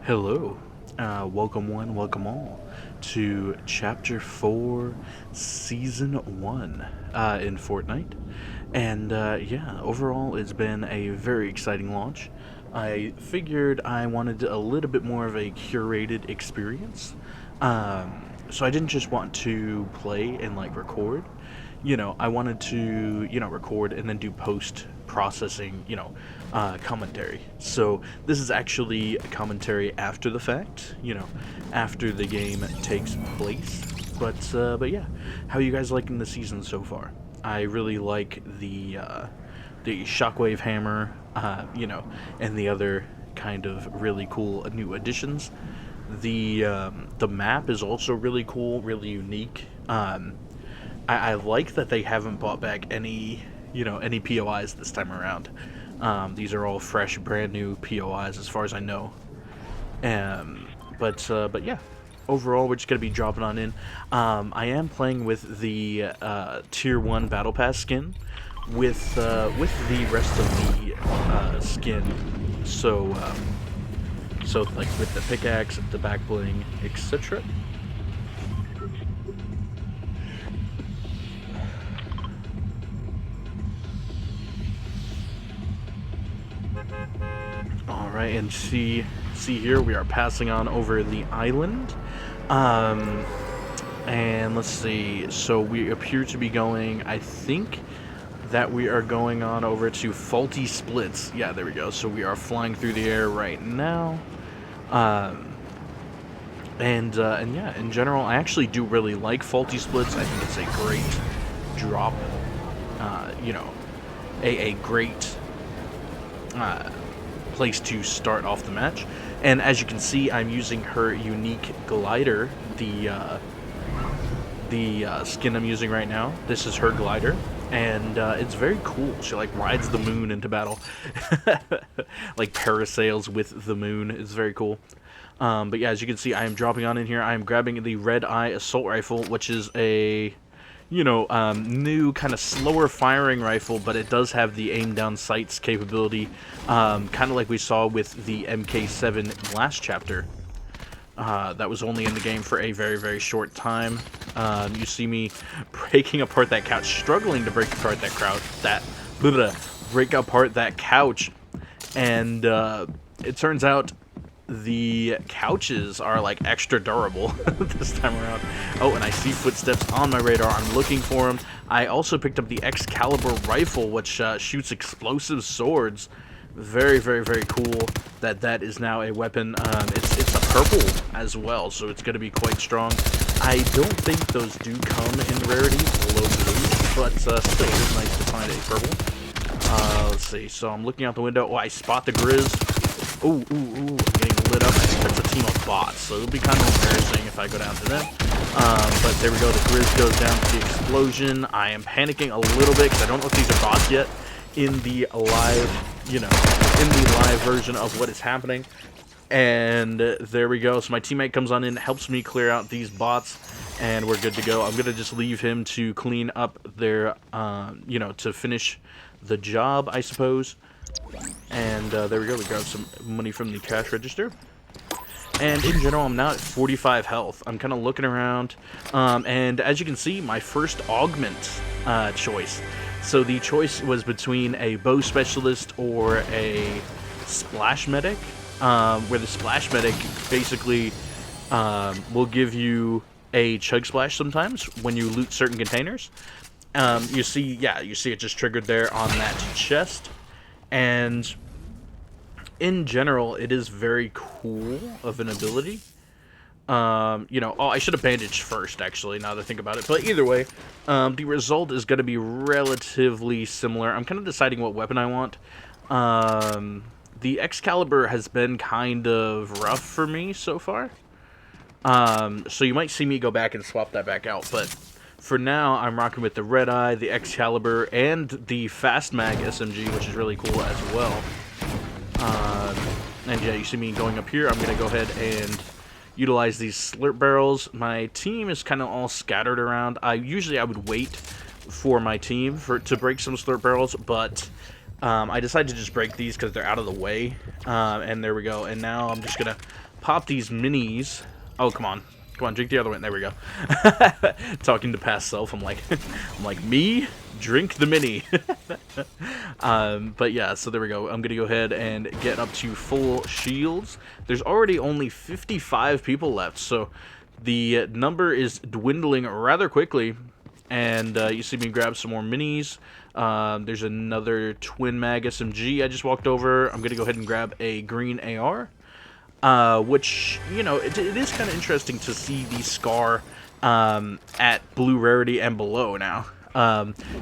Hello, welcome one, welcome all to Chapter 4, Season 1 in Fortnite. And yeah, overall it's been a very exciting launch. I figured I wanted a little bit more of a curated experience. So I didn't just want to play and like record. I wanted to, record and then do post processing, commentary. So this is actually a commentary after the fact, after the game takes place. But yeah, how are you guys liking the season so far? I really like the shockwave hammer, and the other kind of really cool new additions. The map is also really cool, really unique. I like that they haven't brought back any POIs this time around. These are all fresh, brand new POIs as far as I know. But yeah, overall we're just gonna be dropping on in. I am playing with the Tier 1 Battle Pass skin with the rest of the skin. So like with the pickaxe, the back bling, etc. All right, and see here we are passing on over the island. And let's see. So we appear to be going, I think that we are going on over to Faulty Splits. Yeah, there we go. So we are flying through the air right now. And yeah, in general, I actually do really like Faulty Splits. I think it's a great drop. A great place to start off the match. And as you can see, I'm using her unique glider, the skin I'm using right now. This is her glider, and it's very cool. She like rides the moon into battle, like parasails with the moon. It's very cool. But yeah, as you can see, I am dropping on in here. I am grabbing the Red Eye Assault Rifle, which is a new kind of slower firing rifle, but it does have the aim down sights capability, kind of like we saw with the MK7 last chapter. That was only in the game for a very, very short time. You see me breaking apart that couch, struggling to break apart that couch, and it turns out the couches are like extra durable this time around. Oh, and I see footsteps on my radar. I'm looking for them. I also picked up the Excalibur rifle, which shoots explosive swords. Very, very, very cool that is now a weapon. It's a purple as well, so it's going to be quite strong. I don't think those do come in rarities below blue, but still, it is nice to find a purple. Let's see. So I'm looking out the window. Oh, I spot the Grizz. Ooh, I'm getting lit up. That's a team of bots, so it'll be kind of embarrassing if I go down to them. But there we go. The Grizz goes down to the explosion. I am panicking a little bit because I don't know if these are bots yet in the live version of what is happening. And there we go. So my teammate comes on in, helps me clear out these bots, and we're good to go. I'm going to just leave him to clean up their, to finish the job, I suppose. And there we go. We got some money from the cash register. And in general, I'm now at 45 health. I'm kind of looking around. And as you can see, my first augment choice. So the choice was between a bow specialist or a splash medic. Where the splash medic basically will give you a chug splash sometimes when you loot certain containers. You see it just triggered there on that chest. And in general, it is very cool of an ability. I should have bandaged first, actually, now that I think about it. But either way, the result is going to be relatively similar. I'm kind of deciding what weapon I want. The Excalibur has been kind of rough for me so far. So you might see me go back and swap that back out. But for now, I'm rocking with the Red Eye, the Excalibur, and the Fast Mag SMG, which is really cool as well. And yeah, you see me going up here. I'm going to go ahead and utilize these slurp barrels. My team is kind of all scattered around. I would wait for my team to break some slurp barrels, but I decided to just break these because they're out of the way. And there we go. And now I'm just going to pop these minis. Oh, come on. Come on, drink the other one. There we go. Talking to past self, I'm like, me? Drink the mini. But yeah, so there we go. I'm going to go ahead and get up to full shields. There's already only 55 people left, so the number is dwindling rather quickly. And you see me grab some more minis. There's another twin mag SMG I just walked over. I'm going to go ahead and grab a green AR. Which, you know, it is kind of interesting to see the Scar at blue rarity and below now.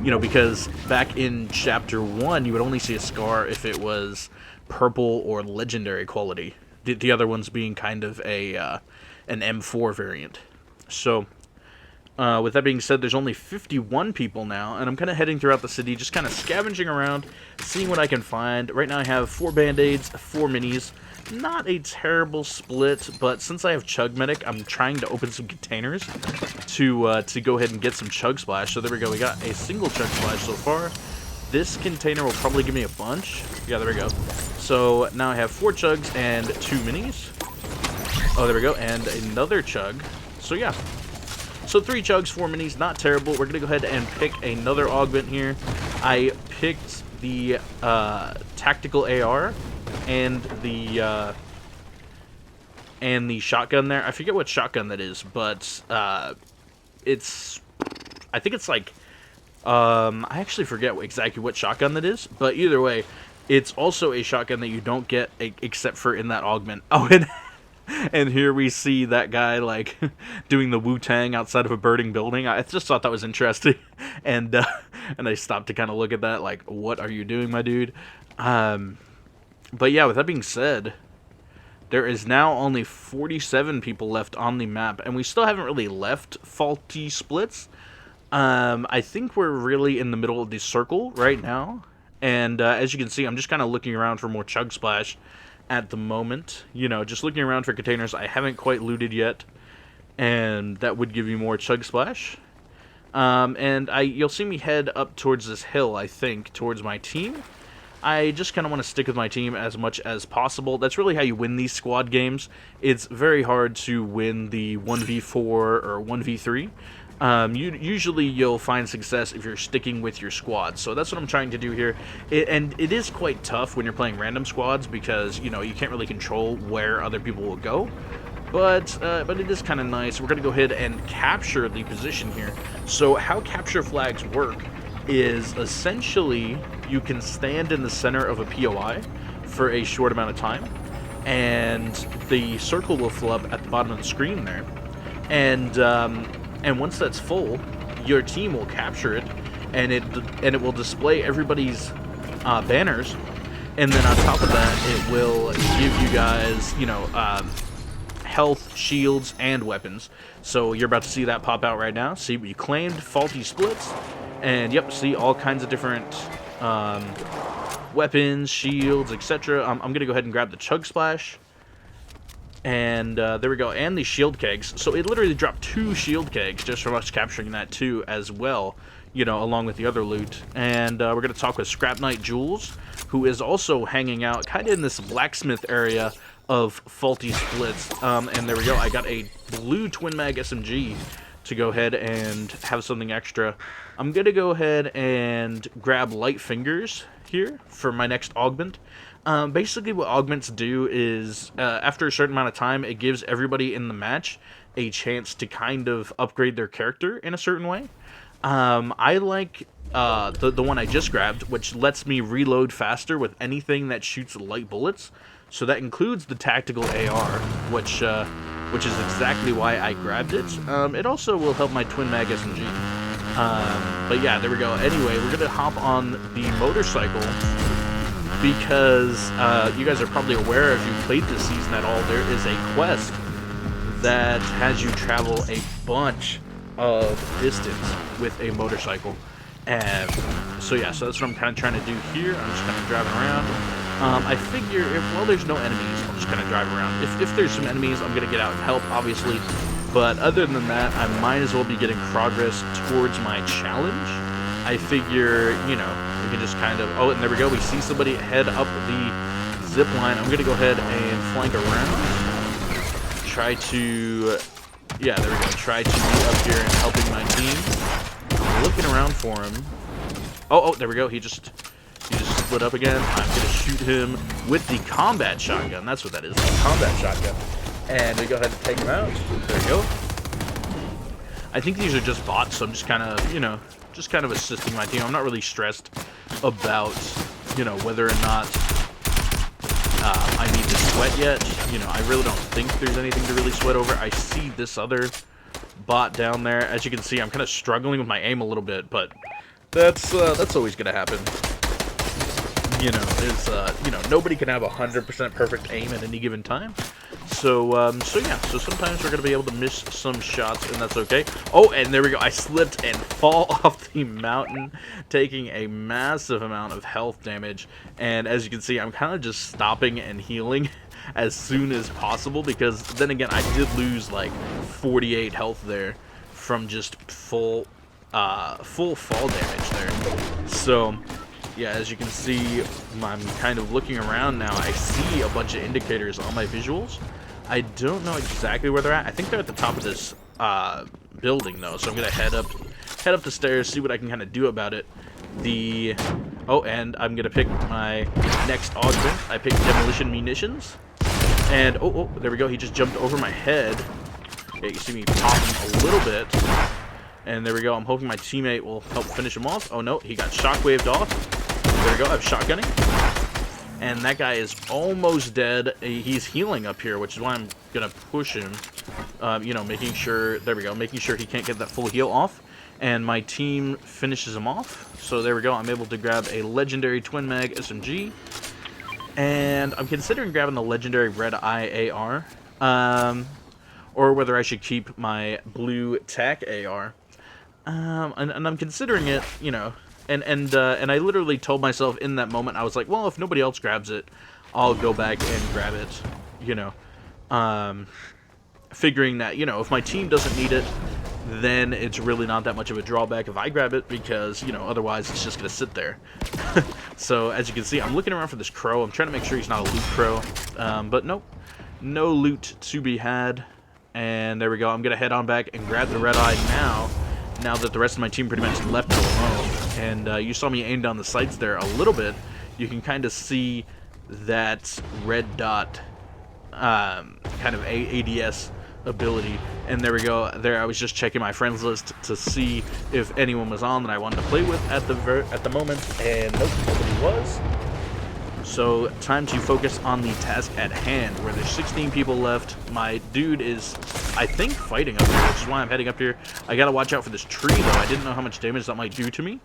You know, because back in Chapter 1, you would only see a Scar if it was purple or legendary quality. The other ones being kind of a an M4 variant. So, with that being said, there's only 51 people now, and I'm kind of heading throughout the city, just kind of scavenging around, seeing what I can find. Right now I have 4 band-aids, 4 minis. Not a terrible split, but since I have Chug Medic, I'm trying to open some containers to go ahead and get some Chug Splash. So there we go, we got a single Chug Splash so far. This container will probably give me a bunch. Yeah, there we go. So now I have 4 Chugs and 2 minis. Oh, there we go, and another Chug. So yeah. So 3 Chugs, 4 minis, not terrible. We're going to go ahead and pick another augment here. I picked the tactical AR and the shotgun there. I forget what shotgun that is, but it's, I think it's like, I actually forget exactly what shotgun that is, but either way, it's also a shotgun that you don't get except for in that augment. Oh, and here we see that guy, like, doing the Wu-Tang outside of a burning building. I just thought that was interesting, and I stopped to kind of look at that, like, what are you doing, my dude? But yeah, with that being said, there is now only 47 people left on the map, and we still haven't really left Faulty Splits. I think we're really in the middle of the circle right now, and as you can see, I'm just kind of looking around for more Chug Splash at the moment. You know, just looking around for containers I haven't quite looted yet, and that would give you more Chug Splash. And you'll see me head up towards this hill, I think, towards my team. I just kind of want to stick with my team as much as possible. That's really how you win these squad games. It's very hard to win the 1v4 or 1v3. Usually you'll find success if you're sticking with your squad. So that's what I'm trying to do here. And it is quite tough when you're playing random squads because, you know, you can't really control where other people will go. But it is kind of nice. We're going to go ahead and capture the position here. So how capture flags work is essentially you can stand in the center of a POI for a short amount of time, and the circle will fill up at the bottom of the screen there. And once that's full, your team will capture it, and it will display everybody's banners, and then on top of that, it will give you guys, you know, health, shields, and weapons. So you're about to see that pop out right now. See what you claimed, Faulty Splits, and yep, see all kinds of different weapons, shields, etc. I'm gonna go ahead and grab the Chug Splash. And there we go, and the shield kegs. So it literally dropped 2 shield kegs just from us capturing that too as well, you know, along with the other loot. And we're going to talk with Scrap Knight Jules, who is also hanging out kind of in this blacksmith area of Faulty Splits. And there we go, I got a blue twin mag SMG to go ahead and have something extra. I'm going to go ahead and grab Light Fingers here for my next augment. Basically what augments do is, after a certain amount of time, it gives everybody in the match a chance to kind of upgrade their character in a certain way. I like the one I just grabbed, which lets me reload faster with anything that shoots light bullets. So that includes the tactical AR, which is exactly why I grabbed it. It also will help my twin mag SMG. But yeah, there we go. Anyway, we're gonna hop on the motorcycle, because you guys are probably aware, if you played this season at all, there is a quest that has you travel a bunch of distance with a motorcycle. And so yeah, so that's what I'm kind of trying to do here. I'm just kind of driving around. I figure, well, there's no enemies, I'll just kind of drive around. If there's some enemies, I'm going to get out and help, obviously. But other than that, I might as well be getting progress towards my challenge. I figure, you know, we can just kind of... Oh, and there we go. We see somebody head up the zip line. I'm going to go ahead and flank around. try to, yeah, there we go, try to be up here and helping my team. I'm looking around for him. Oh, there we go. He just split up again. I'm gonna shoot him with the combat shotgun. That's what that is, the combat shotgun. And we go ahead and take him out. There we go. I think these are just bots, so I'm just kind of, you know, just kind of assisting my team. I'm not really stressed about, you know, whether or not I need to sweat yet. You know, I really don't think there's anything to really sweat over. I see this other bot down there. As you can see, I'm kind of struggling with my aim a little bit, but that's always gonna happen. You know, there's you know, nobody can have 100% perfect aim at any given time. So yeah, so sometimes we're gonna be able to miss some shots, and that's okay. Oh, and there we go. I slipped and fall off the mountain, taking a massive amount of health damage. And as you can see, I'm kind of just stopping and healing as soon as possible, because then again, I did lose like 48 health there from just full fall damage there. So yeah, as you can see, I'm kind of looking around now. I see a bunch of indicators on my visuals. I don't know exactly where they're at. I think they're at the top of this building, though. So I'm gonna head up the stairs, see what I can kind of do about it. Oh, and I'm gonna pick my next augment. I picked demolition munitions, and oh, there we go. He just jumped over my head. Okay, you see me pop him a little bit. And there we go. I'm hoping my teammate will help finish him off. Oh, no. He got shockwaved off. There we go. I'm shotgunning. And that guy is almost dead. He's healing up here, which is why I'm going to push him. You know, making sure... There we go. Making sure he can't get that full heal off. And my team finishes him off. So there we go. I'm able to grab a legendary twin mag SMG. And I'm considering grabbing the legendary red eye AR. Or whether I should keep my blue tac AR. And I'm considering it, you know, and I literally told myself in that moment, I was like, well, if nobody else grabs it, I'll go back and grab it, you know, figuring that, you know, if my team doesn't need it, then it's really not that much of a drawback if I grab it, because, you know, otherwise it's just gonna sit there. So as you can see, I'm looking around for this crow. I'm trying to make sure he's not a loot crow, but nope, no loot to be had. And there we go. I'm gonna head on back and grab the red eye now that the rest of my team pretty much left it alone. And you saw me aim down the sights there a little bit. You can kind of see that red dot kind of ADS ability. And there we go. There, I was just checking my friends list to see if anyone was on that I wanted to play with at the moment, and nope, nobody was. So time to focus on the task at hand, where there's 16 people left. My dude is, I think, fighting up here, which is why I'm heading up here. I gotta watch out for this tree, though. I didn't know how much damage that might do to me.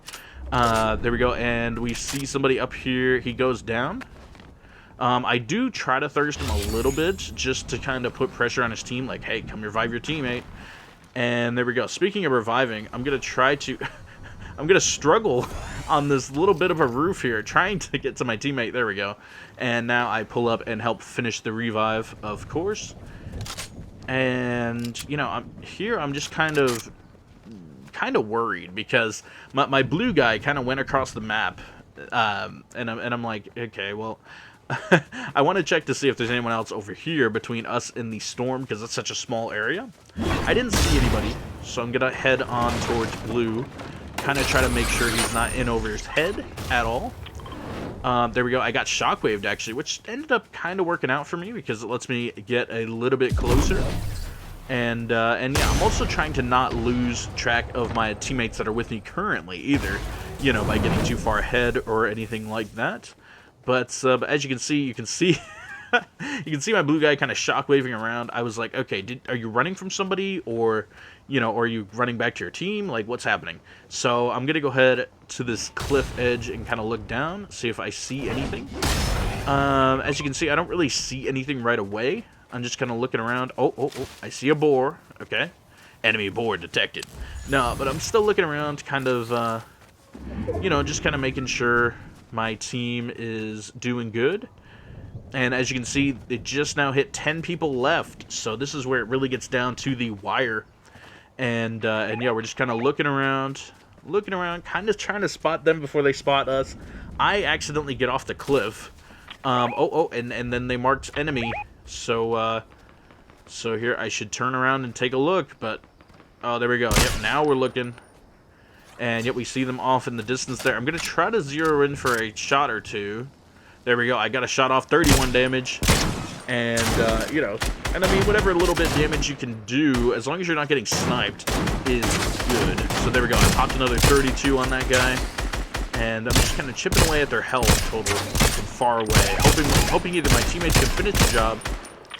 There we go, and we see somebody up here. He goes down. I do try to thirst him a little bit, just to kind of put pressure on his team, like, hey, come revive your teammate. And there we go. Speaking of reviving, I'm gonna try to... I'm going to struggle on this little bit of a roof here, trying to get to my teammate. There we go. And now I pull up and help finish the revive, of course. And, you know, I'm just kind of worried, because my blue guy kind of went across the map. And I'm like, okay, well, I want to check to see if there's anyone else over here between us and the storm, because it's such a small area. I didn't see anybody, so I'm going to head on towards blue. Kind of try to make sure he's not in over his head at all. There we go. I got shockwaved, actually, which ended up kind of working out for me, because it lets me get a little bit closer. And yeah, I'm also trying to not lose track of my teammates that are with me currently either, you know, by getting too far ahead or anything like that. But as you can see you can see my blue guy kind of shockwaving around. I was like, okay, are you running from somebody, or, you know, or are you running back to your team? Like, what's happening? So I'm gonna go ahead to this cliff edge and kind of look down, see if I see anything. As you can see, I don't really see anything right away. I'm just kind of looking around. Oh, I see a boar. Okay, enemy boar detected. No, but I'm still looking around, kind of, you know, just kind of making sure my team is doing good. And as you can see, it just now hit 10 people left, so this is where it really gets down to the wire. And yeah, we're just kind of looking around, kind of trying to spot them before they spot us. I accidentally get off the cliff. And then they marked enemy, so So here, I should turn around and take a look, but... Oh, there we go. Yep, now we're looking. And yet we see them off in the distance there. I'm going to try to zero in for a shot or two. There we go. I got a shot off, 31 damage. And, you know, and I mean, whatever little bit damage you can do, as long as you're not getting sniped, is good. So there we go. I popped another 32 on that guy. And I'm just kind of chipping away at their health total from far away. Hoping either my teammates can finish the job,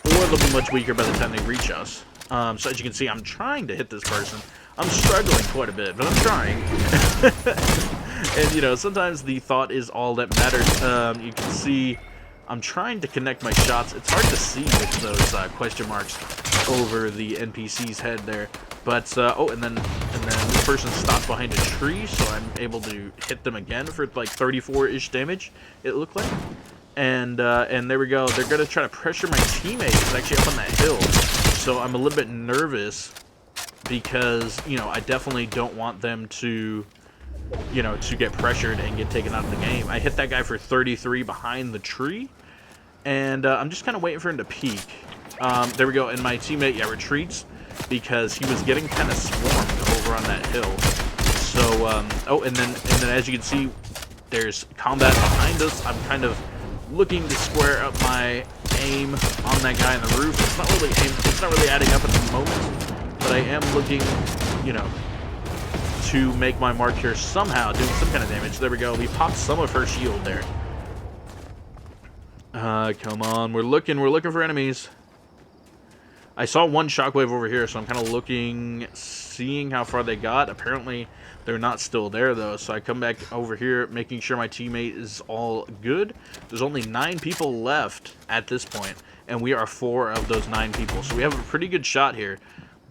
or they'll be much weaker by the time they reach us. So as you can see, I'm trying to hit this person. I'm struggling quite a bit, but I'm trying. And, you know, sometimes the thought is all that matters. You can see I'm trying to connect my shots. It's hard to see with those question marks over the NPC's head there. But, oh, and then this person stopped behind a tree, so I'm able to hit them again for, like, 34-ish damage, it looked like. And there we go. They're going to try to pressure my teammate who's actually up on that hill. So I'm a little bit nervous because, you know, I definitely don't want them to, you know, to get pressured and get taken out of the game. I hit that guy for 33 behind the tree, and I'm just kind of waiting for him to peek. There we go, and my teammate, yeah, retreats because he was getting kind of swarmed over on that hill. So, oh, and then as you can see, there's combat behind us. I'm kind of looking to square up my aim on that guy on the roof. It's not really it's not really adding up at the moment, but I am looking, you know, to make my mark here somehow, doing some kind of damage. There we go. We popped some of her shield there. Come on. We're looking for enemies. I saw one shockwave over here, so I'm kind of looking, seeing how far they got. Apparently, they're not still there, though, so I come back over here, making sure my teammate is all good. There's only 9 people left at this point, and we are 4 of those 9 people. So we have a pretty good shot here,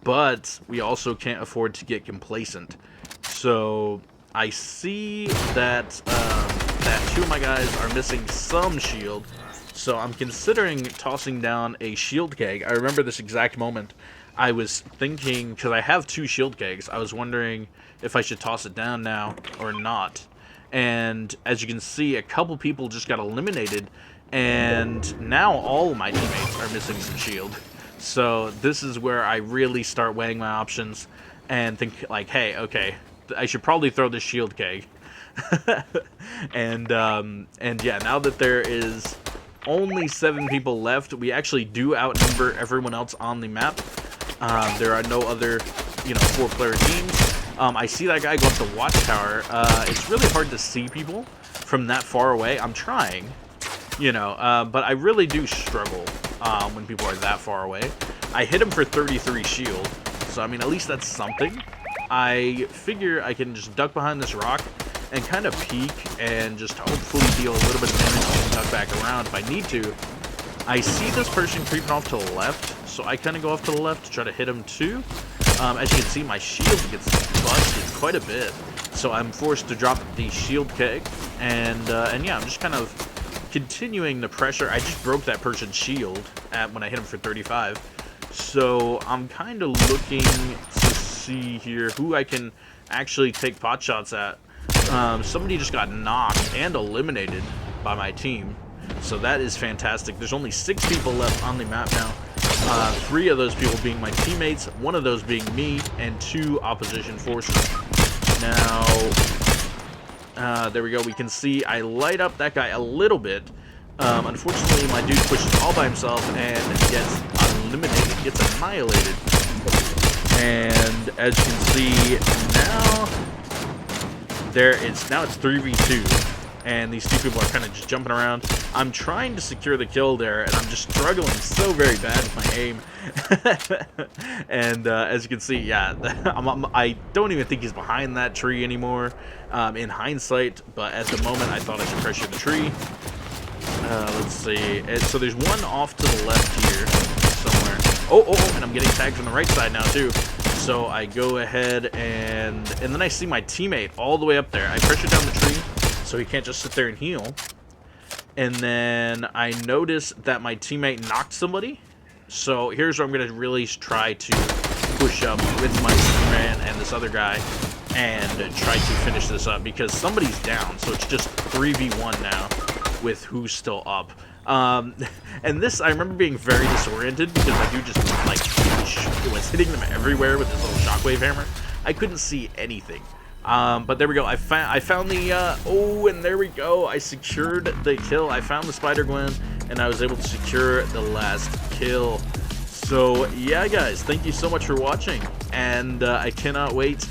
but we also can't afford to get complacent. So I see that, that 2 of my guys are missing some shield. So I'm considering tossing down a shield keg. I remember this exact moment. I was thinking, because I have 2 shield kegs, I was wondering if I should toss it down now or not. And as you can see, a couple people just got eliminated, and now all of my teammates are missing some shield. So this is where I really start weighing my options and think, like, hey, okay, I should probably throw this shield keg. and yeah, now that there is only 7 people left, we actually do outnumber everyone else on the map. There are no other, you know, 4-player teams. I see that guy go up the watchtower. It's really hard to see people from that far away. I'm trying, you know, but I really do struggle when people are that far away. I hit him for 33 shield, so I mean, at least that's something. I figure I can just duck behind this rock and kind of peek and just hopefully deal a little bit of damage and duck back around if I need to. I see this person creeping off to the left, so I kind of go off to the left to try to hit him too. As you can see, my shield gets busted quite a bit, so I'm forced to drop the shield keg, and yeah, I'm just kind of continuing the pressure. I just broke that person's shield when I hit him for 35, so I'm kind of looking to see here who I can actually take pot shots at. Somebody just got knocked and eliminated by my team, so that is fantastic. There's only 6 people left on the map now. 3 of those people being my teammates, 1 of those being me, and 2 opposition forces. Now, there we go. We can see I light up that guy a little bit. Unfortunately, my dude pushes all by himself and gets eliminated, gets annihilated. And as you can see, now it's 3v2. And these 2 people are kind of just jumping around. I'm trying to secure the kill there, and I'm just struggling so very bad with my aim. And as you can see, yeah, I don't even think he's behind that tree anymore in hindsight, but at the moment I thought I should pressure the tree. Let's see. So there's one off to the left here somewhere. Oh, and I'm getting tagged from the right side now too. So I go ahead and then I see my teammate all the way up there. I pressure down the tree so he can't just sit there and heal. And then I notice that my teammate knocked somebody. So here's where I'm going to really try to push up with my man and this other guy and try to finish this up because somebody's down. So it's just 3v1 now with who's still up. And this, I remember being very disoriented because I do just, like, it was hitting them everywhere with this little shockwave hammer. I couldn't see anything. But there we go. I found the, oh, and there we go. I secured the kill. I found the Spider-Gwen, and I was able to secure the last kill. So, yeah, guys, thank you so much for watching, and I cannot wait